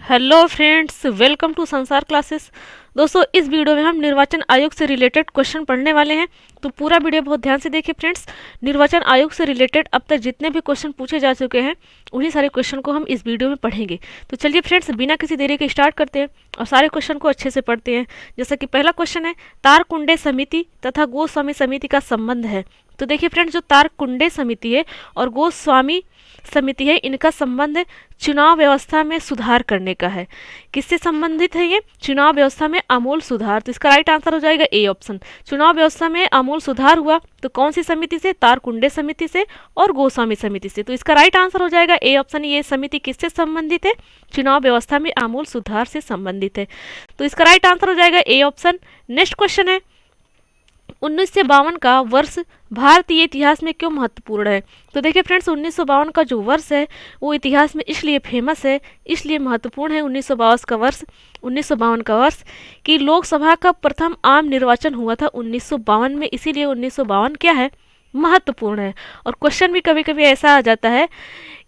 Hello friends, welcome to संसार classes. दोस्तों, इस वीडियो में हम निर्वाचन आयोग से रिलेटेड क्वेश्चन पढ़ने वाले हैं। तो पूरा वीडियो बहुत ध्यान से देखिए फ्रेंड्स। निर्वाचन आयोग से रिलेटेड अब तक जितने भी क्वेश्चन पूछे जा चुके हैं उन्हीं सारे क्वेश्चन को हम इस वीडियो में पढ़ेंगे। तो चलिए फ्रेंड्स, बिना किसी देरी के स्टार्ट करते हैं और सारे क्वेश्चन को अच्छे से पढ़ते हैं। जैसा कि पहला क्वेश्चन है, तारकुंडे समिति तथा गोस्वामी समिति का संबंध है। तो देखिए फ्रेंड्स, जो तारकुंडे समिति है और गोस्वामी समिति है, इनका संबंध चुनाव व्यवस्था में सुधार करने का है। किससे संबंधित है ये? चुनाव व्यवस्था में आमूल सुधार। तो इसका राइट आंसर हो जाएगा ए ऑप्शन। चुनाव व्यवस्था में आमूल सुधार हुआ तो कौन सी समिति से? तारकुंडे समिति से और गोस्वामी समिति से। तो इसका राइट आंसर हो जाएगा ए ऑप्शन। ये समिति किससे संबंधित है? चुनाव व्यवस्था में आमूल सुधार से संबंधित है। तो इसका राइट आंसर हो जाएगा ए ऑप्शन। नेक्स्ट क्वेश्चन है, 1952 का वर्ष भारतीय इतिहास में क्यों महत्वपूर्ण है? तो देखिए फ्रेंड्स, 1952 का जो वर्ष है वो इतिहास में इसलिए फेमस है, इसलिए महत्वपूर्ण है 1952 का वर्ष कि लोकसभा का प्रथम आम निर्वाचन हुआ था 1952 में, इसीलिए 1952 क्या है? महत्वपूर्ण है। और क्वेश्चन भी कभी कभी ऐसा आ जाता है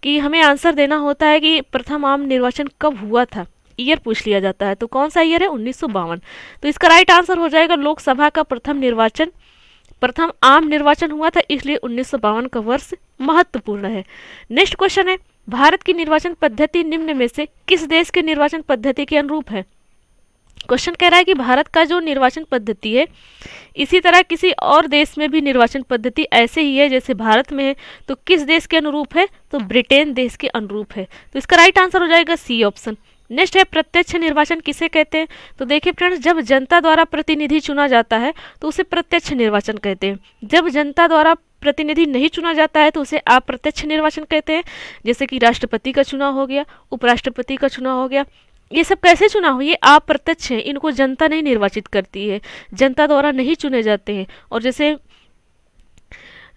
कि हमें आंसर देना होता है कि प्रथम आम निर्वाचन कब हुआ था, ईयर पूछ लिया जाता है। तो कौन सा ईयर है? 1952। तो इसका राइट आंसर हो जाएगा लोकसभा का प्रथम आम निर्वाचन हुआ था, इसलिए 1952 का वर्ष महत्वपूर्ण है। नेक्स्ट क्वेश्चन है, भारत की निर्वाचन पद्धति निम्न में से किस देश के निर्वाचन पद्धति के अनुरूप है? क्वेश्चन कह रहा है कि भारत का जो निर्वाचन पद्धति है इसी तरह किसी और देश में भी निर्वाचन पद्धति ऐसे ही है जैसे भारत में है। तो किस देश के अनुरूप है? तो ब्रिटेन देश के अनुरूप है। तो इसका राइट आंसर हो जाएगा सी ऑप्शन। नेक्स्ट है, प्रत्यक्ष निर्वाचन किसे कहते हैं? तो देखिए फ्रेंड्स, जब जनता द्वारा प्रतिनिधि चुना जाता है तो उसे प्रत्यक्ष निर्वाचन कहते हैं। जब जनता द्वारा प्रतिनिधि नहीं चुना जाता है तो उसे अप्रत्यक्ष निर्वाचन कहते हैं। जैसे कि राष्ट्रपति का चुनाव हो गया, उपराष्ट्रपति का चुनाव हो गया, ये सब कैसे चुनाव हो? ये अप्रत्यक्ष है, इनको जनता नहीं निर्वाचित करती है, जनता द्वारा नहीं चुने जाते हैं। और जैसे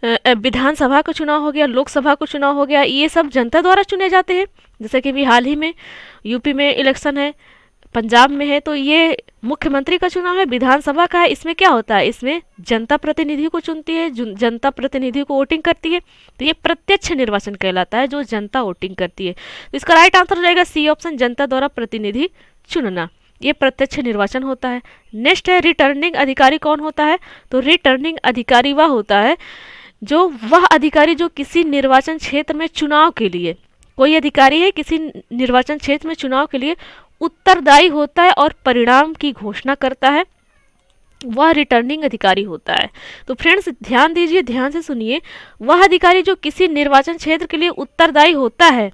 विधानसभा का चुनाव हो गया, लोकसभा का चुनाव हो गया, ये सब जनता द्वारा चुने जाते हैं। जैसे कि भी हाल ही में यूपी में इलेक्शन है, पंजाब में है, तो ये मुख्यमंत्री का चुनाव है, विधानसभा का है। इसमें क्या होता है? इसमें जनता प्रतिनिधि को चुनती है, जनता प्रतिनिधि को वोटिंग करती है। तो ये प्रत्यक्ष निर्वाचन कहलाता है, जो जनता वोटिंग करती है। तो इसका राइट आंसर हो जाएगा सी ऑप्शन, जनता द्वारा प्रतिनिधि चुनना, ये प्रत्यक्ष निर्वाचन होता है। नेक्स्ट है, रिटर्निंग अधिकारी कौन होता है? तो रिटर्निंग अधिकारी वह होता है वह अधिकारी जो किसी निर्वाचन क्षेत्र में चुनाव के लिए, कोई अधिकारी है किसी निर्वाचन क्षेत्र में चुनाव के लिए उत्तरदायी होता है और परिणाम की घोषणा करता है, वह रिटर्निंग अधिकारी होता है। तो फ्रेंड्स ध्यान दीजिए, ध्यान से सुनिए, वह अधिकारी जो किसी निर्वाचन क्षेत्र के लिए उत्तरदायी होता है,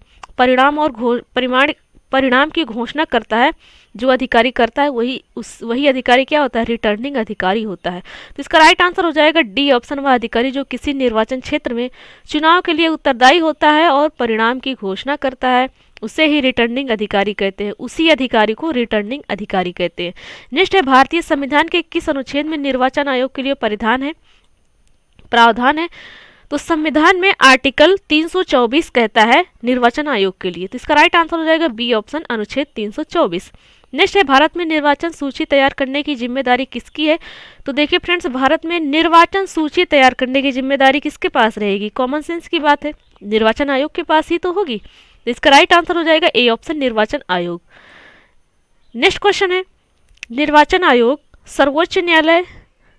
परिणाम की घोषणा करता है, जो अधिकारी करता है वही अधिकारी क्या होता है? रिटर्निंग अधिकारी होता है। तो इसका राइट आंसर हो जाएगा डी ऑप्शन, वह अधिकारी जो किसी निर्वाचन क्षेत्र में चुनाव के लिए उत्तरदायी होता है और परिणाम की घोषणा करता है, उसे ही रिटर्निंग अधिकारी कहते हैं, उसी अधिकारी को रिटर्निंग अधिकारी कहते हैं। नेक्स्ट है, भारतीय संविधान के किस अनुच्छेद में निर्वाचन आयोग के लिए प्रावधान है? तो संविधान में आर्टिकल 324 कहता है निर्वाचन आयोग के लिए। तो इसका राइट आंसर हो जाएगा बी ऑप्शन, अनुच्छेद 324। नेक्स्ट है, भारत में निर्वाचन सूची तैयार करने की जिम्मेदारी किसकी है? तो देखिए फ्रेंड्स, भारत में निर्वाचन सूची तैयार करने की जिम्मेदारी किसके पास रहेगी? कॉमन सेंस की बात है, निर्वाचन आयोग के पास ही तो होगी। तो इसका राइट आंसर हो जाएगा ए ऑप्शन, निर्वाचन आयोग। नेक्स्ट क्वेश्चन है, निर्वाचन आयोग सर्वोच्च न्यायालय,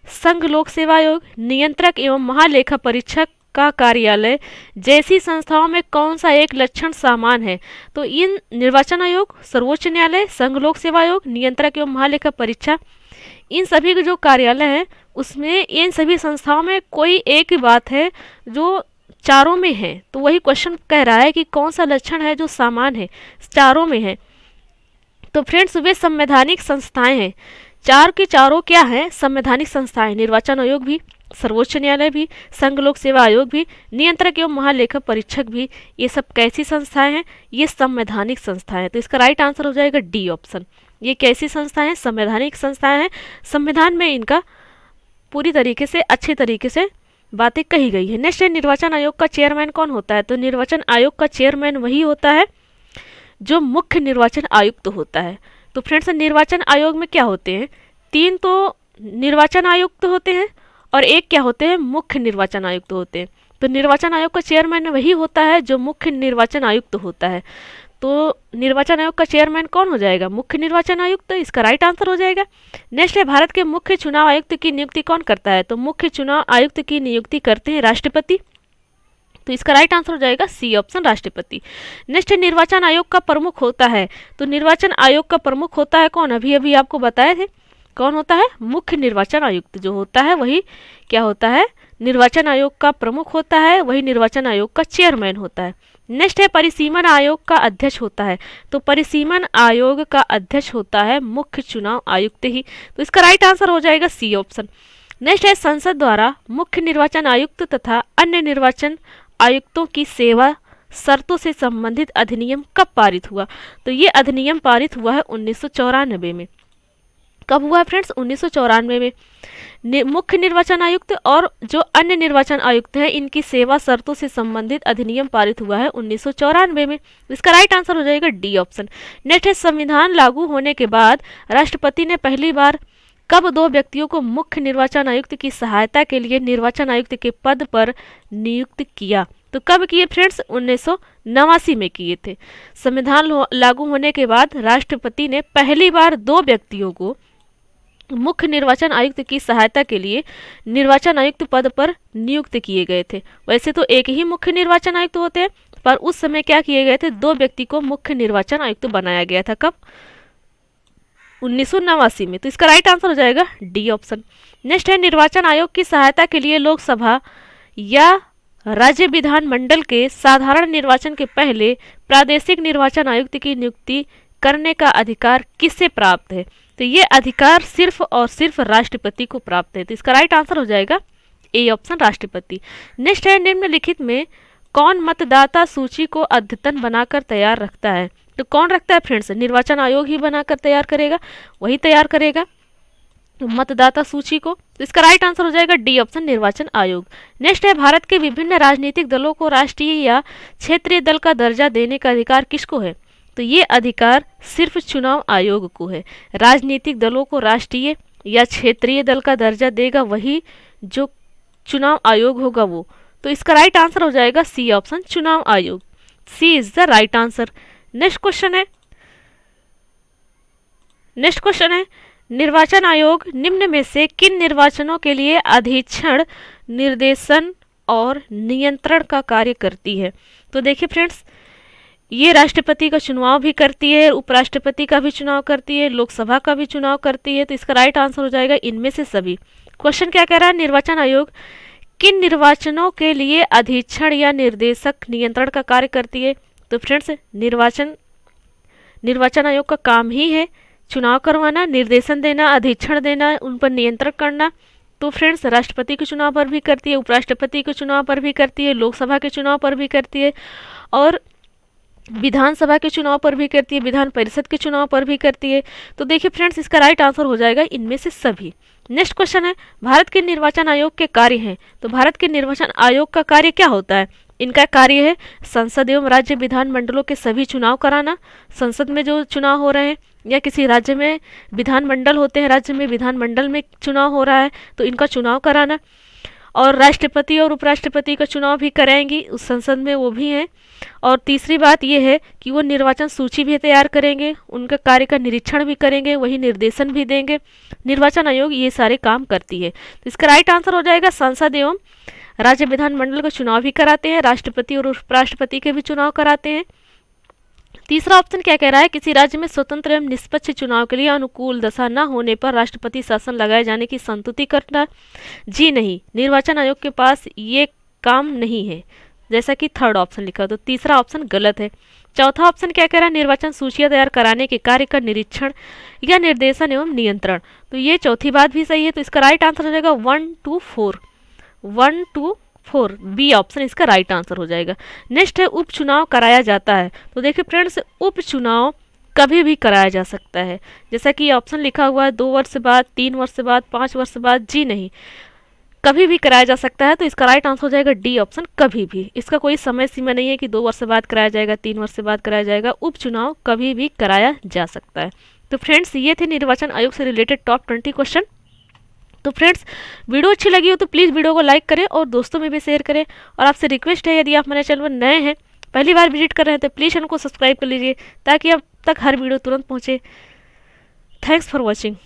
संघ लोक सेवा आयोग, नियंत्रक एवं महालेखा परीक्षक का कार्यालय जैसी संस्थाओं में कौन सा एक लक्षण समान है? तो इन निर्वाचन आयोग, सर्वोच्च न्यायालय, संघ लोक सेवा आयोग, नियंत्रक एवं महालेखा परीक्षा, इन सभी के जो कार्यालय हैं उसमें इन सभी संस्थाओं में कोई एक ही बात है जो चारों में है। तो वही क्वेश्चन कह रहा है कि कौन सा लक्षण है जो समान है, चारों में है। तो फ्रेंड्स वे संवैधानिक संस्थाएं हैं, चार की चारों क्या है? संवैधानिक संस्थाएं, निर्वाचन आयोग भी, सर्वोच्च न्यायालय भी, संघ लोक सेवा आयोग भी, नियंत्रक एवं महालेखा परीक्षक भी, ये सब कैसी संस्थाएं हैं? ये संवैधानिक संस्थाएं हैं। तो इसका राइट आंसर हो जाएगा डी ऑप्शन। ये कैसी संस्थाएं हैं? संवैधानिक संस्थाएं हैं, संविधान में इनका पूरी तरीके से, अच्छे तरीके से बातें कही गई है। नेक्स्ट है, निर्वाचन आयोग का चेयरमैन कौन होता है? तो निर्वाचन आयोग का चेयरमैन वही होता है जो मुख्य निर्वाचन आयुक्त होता है। तो फ्रेंड्स निर्वाचन आयोग में क्या होते हैं? 3 तो निर्वाचन आयुक्त होते हैं और एक क्या होते हैं? मुख्य निर्वाचन आयुक्त होते हैं। तो निर्वाचन आयोग का चेयरमैन वही होता है जो मुख्य निर्वाचन आयुक्त होता है। तो निर्वाचन आयोग का चेयरमैन कौन हो जाएगा? मुख्य निर्वाचन आयुक्त। इसका राइट आंसर हो जाएगा। नेक्स्ट है, भारत के मुख्य चुनाव आयुक्त की नियुक्ति कौन करता है? तो मुख्य चुनाव आयुक्त की नियुक्ति करते हैं राष्ट्रपति। तो इसका राइट आंसर हो जाएगा सी ऑप्शन, राष्ट्रपति। नेक्स्ट है, निर्वाचन आयोग का प्रमुख होता है। तो निर्वाचन आयोग का प्रमुख होता है कौन? अभी अभी आपको बताए थे, कौन होता है? मुख्य निर्वाचन आयुक्त जो होता है वही क्या होता है? निर्वाचन आयोग का प्रमुख होता है, वही निर्वाचन आयोग का चेयरमैन होता है। नेक्स्ट है, परिसीमन आयोग का अध्यक्ष होता है। तो परिसीमन आयोग का अध्यक्ष होता है मुख्य चुनाव आयुक्त ही। तो इसका राइट आंसर हो जाएगा सी ऑप्शन। नेक्स्ट है, संसद द्वारा मुख्य निर्वाचन आयुक्त तथा अन्य निर्वाचन आयुक्तों की सेवा शर्तों से संबंधित अधिनियम कब पारित हुआ? तो ये अधिनियम पारित हुआ है 1994 में। कब हुआ फ्रेंड्स? 1994 में। मुख्य निर्वाचन आयुक्त और जो अन्य निर्वाचन आयुक्त हैं इनकी सेवा शर्तों से संबंधित अधिनियम पारित हुआ है 1994 में। इसका राइट आंसर हो जाएगा डी ऑप्शन। नेक्स्ट है, संविधान लागू होने के बाद राष्ट्रपति ने पहली बार कब 2 व्यक्तियों को मुख्य निर्वाचन आयुक्त की सहायता के लिए निर्वाचन आयुक्त के पद पर नियुक्त किया? तो कब किए फ्रेंड्स? 1989 में किए थे। संविधान लागू होने के बाद राष्ट्रपति ने पहली बार 2 व्यक्तियों को मुख्य निर्वाचन आयुक्त की सहायता के लिए निर्वाचन आयुक्त पद पर नियुक्त किए गए थे। वैसे तो एक ही मुख्य निर्वाचन आयुक्त होते हैं, पर उस समय क्या किए गए थे? 2 व्यक्ति को मुख्य निर्वाचन आयुक्त बनाया गया था। कब? 1989 में। तो इसका राइट आंसर हो जाएगा डी ऑप्शन। नेक्स्ट है, निर्वाचन आयोग की सहायता के लिए लोकसभा या राज्य विधानमंडल के साधारण निर्वाचन के पहले प्रादेशिक निर्वाचन आयुक्त की नियुक्ति करने का अधिकार किससे प्राप्त है? तो ये अधिकार सिर्फ और सिर्फ राष्ट्रपति को प्राप्त है। तो इसका राइट आंसर हो जाएगा ए ऑप्शन, राष्ट्रपति। नेक्स्ट है, निम्नलिखित में कौन मतदाता सूची को अद्यतन बनाकर तैयार रखता है? तो कौन रखता है फ्रेंड्स? निर्वाचन आयोग ही बनाकर तैयार करेगा, वही तैयार करेगा मतदाता सूची को। तो इसका राइट आंसर हो जाएगा डी ऑप्शन, निर्वाचन आयोग। नेक्स्ट है, भारत के विभिन्न राजनीतिक दलों को राष्ट्रीय या क्षेत्रीय दल का दर्जा देने का अधिकार किसको है? तो ये अधिकार सिर्फ चुनाव आयोग को है। राजनीतिक दलों को राष्ट्रीय या क्षेत्रीय दल का दर्जा देगा वही जो चुनाव आयोग होगा वो। तो इसका राइट आंसर हो जाएगा सी ऑप्शन, चुनाव आयोग। C is the right answer. Next question है, निर्वाचन आयोग निम्न में से किन निर्वाचनों के लिए अधीक्षण, निर्देशन और नियंत्रण का कार्य करती है? तो देखिए फ्रेंड्स, ये राष्ट्रपति का चुनाव भी करती है, उपराष्ट्रपति का भी चुनाव करती है, लोकसभा का भी चुनाव करती है। तो इसका राइट आंसर हो जाएगा इनमें से सभी। क्वेश्चन क्या कह रहा है? निर्वाचन आयोग किन निर्वाचनों के लिए अधीक्षण या निर्देशक, नियंत्रण का कार्य करती है? तो फ्रेंड्स, निर्वाचन आयोग का काम ही है चुनाव करवाना, निर्देशन देना, अधीक्षण देना, उन पर नियंत्रण करना। तो फ्रेंड्स, राष्ट्रपति के चुनाव पर भी करती है, उपराष्ट्रपति के चुनाव पर भी करती है, लोकसभा के चुनाव पर भी करती है और विधानसभा के चुनाव पर भी करती है, विधान परिषद के चुनाव पर भी करती है। तो देखिए फ्रेंड्स, इसका राइट आंसर हो जाएगा इनमें से सभी। नेक्स्ट क्वेश्चन है, भारत के निर्वाचन आयोग के कार्य हैं। तो भारत के निर्वाचन आयोग का कार्य क्या होता है? इनका कार्य है संसद एवं राज्य विधानमंडलों के सभी चुनाव कराना। संसद में जो चुनाव हो रहे हैं या किसी राज्य में विधानमंडल होते हैं, राज्य में विधानमंडल में चुनाव हो रहा है तो इनका चुनाव कराना। और राष्ट्रपति और उपराष्ट्रपति का चुनाव भी कराएंगी, उस संसद में वो भी हैं। और तीसरी बात ये है कि वो निर्वाचन सूची भी तैयार करेंगे, उनके कार्य का निरीक्षण भी करेंगे, वही निर्देशन भी देंगे। निर्वाचन आयोग ये सारे काम करती है। तो इसका राइट आंसर हो जाएगा संसद एवं राज्य विधानमंडल का चुनाव भी कराते हैं, राष्ट्रपति और उपराष्ट्रपति के भी चुनाव कराते हैं। तीसरा ऑप्शन क्या कह रहा है? किसी राज्य में स्वतंत्र एवं निष्पक्ष चुनाव के लिए अनुकूल दशा न होने पर राष्ट्रपति शासन लगाए जाने की संस्तुति करना। जी नहीं, निर्वाचन आयोग के पास ये काम नहीं है, जैसा कि थर्ड ऑप्शन लिखा। तो तीसरा ऑप्शन गलत है। चौथा ऑप्शन क्या कह रहा है? निर्वाचन सूचियां तैयार कराने के कार्य का निरीक्षण या निर्देशन एवं नियंत्रण। तो ये चौथी बात भी सही है। तो इसका राइट आंसर हो जाएगा 1, 2, 4। 1, 2, 4 बी ऑप्शन इसका राइट आंसर हो जाएगा। नेक्स्ट है, उपचुनाव कराया जाता है। तो देखिए फ्रेंड्स, उपचुनाव कभी भी कराया जा सकता है, जैसा कि ऑप्शन लिखा हुआ है 2 वर्ष बाद, 3 वर्ष बाद, 5 वर्ष बाद। जी नहीं, कभी भी कराया जा सकता है। तो इसका राइट आंसर हो जाएगा डी ऑप्शन, कभी भी। इसका कोई समय सीमा नहीं है कि 2 वर्ष बाद कराया जाएगा, 3 वर्ष बाद कराया जाएगा। उपचुनाव कभी भी कराया जा सकता है। तो फ्रेंड्स, ये थे निर्वाचन आयोग से रिलेटेड टॉप 20 क्वेश्चन। तो फ्रेंड्स, वीडियो अच्छी लगी हो तो प्लीज़ वीडियो को लाइक करें और दोस्तों में भी शेयर करें। और आपसे रिक्वेस्ट है, यदि आप हमारे चैनल पर नए हैं पहली बार विजिट कर रहे हैं तो प्लीज़ चैनल को सब्सक्राइब कर लीजिए ताकि अब तक हर वीडियो तुरंत पहुँचे। Thanks for watching.